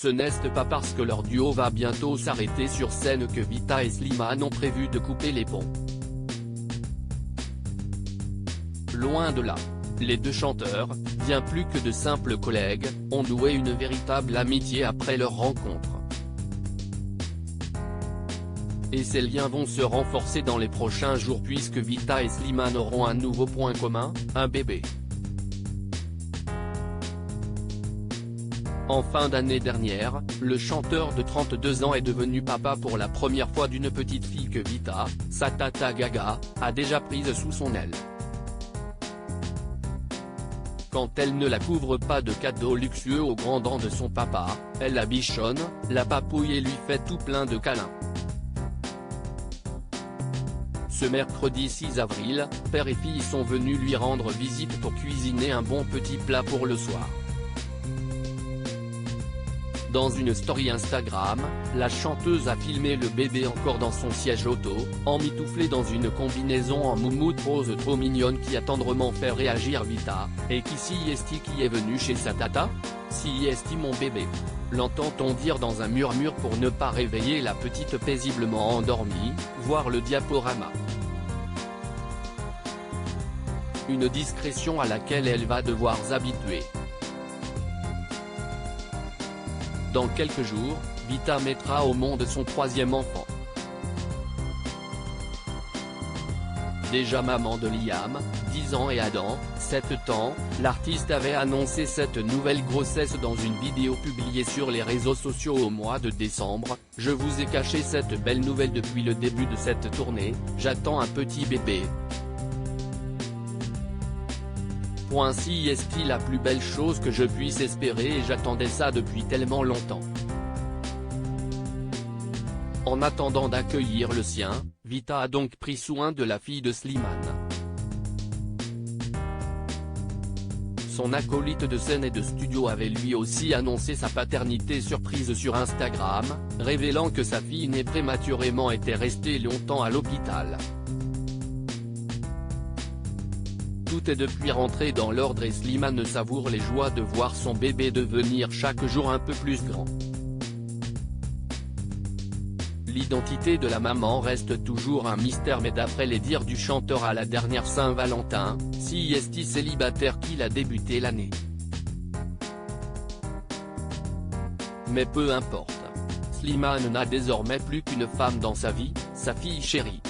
Ce n'est pas parce que leur duo va bientôt s'arrêter sur scène que Vita et Slimane ont prévu de couper les ponts. Loin de là. Les deux chanteurs, bien plus que de simples collègues, ont noué une véritable amitié après leur rencontre. Et ces liens vont se renforcer dans les prochains jours puisque Vita et Slimane auront un nouveau point commun, un bébé. En fin d'année dernière, le chanteur de 32 ans est devenu papa pour la première fois d'une petite fille que Vita, sa tata Gaga, a déjà prise sous son aile. Quand elle ne la couvre pas de cadeaux luxueux aux grands dents de son papa, elle la bichonne, la papouille et lui fait tout plein de câlins. Ce mercredi 6 avril, père et fille sont venus lui rendre visite pour cuisiner un bon petit plat pour le soir. Dans une story Instagram, la chanteuse a filmé le bébé encore dans son siège auto, emmitouflé dans une combinaison en moumoute rose trop mignonne qui a tendrement fait réagir Vita, et qui est-ce qui est venu chez sa tata? Si est-ce mon bébé? L'entend-on dire dans un murmure pour ne pas réveiller la petite paisiblement endormie, voir le diaporama. Une discrétion à laquelle elle va devoir s'habituer. Dans quelques jours, Vita mettra au monde son troisième enfant. Déjà maman de Liam, 10 ans et Adam, 7 ans, l'artiste avait annoncé cette nouvelle grossesse dans une vidéo publiée sur les réseaux sociaux au mois de décembre. Je vous ai caché cette belle nouvelle depuis le début de cette tournée, j'attends un petit bébé. Si est-il la plus belle chose que je puisse espérer et j'attendais ça depuis tellement longtemps. En attendant d'accueillir le sien, Vita a donc pris soin de la fille de Slimane. Son acolyte de scène et de studio avait lui aussi annoncé sa paternité surprise sur Instagram, révélant que sa fille née prématurément était restée longtemps à l'hôpital. Tout est depuis rentré dans l'ordre et Slimane savoure les joies de voir son bébé devenir chaque jour un peu plus grand. L'identité de la maman reste toujours un mystère mais d'après les dires du chanteur à la dernière Saint-Valentin, si est célibataire qu'il a débuté l'année. Mais peu importe. Slimane n'a désormais plus qu'une femme dans sa vie, sa fille chérie.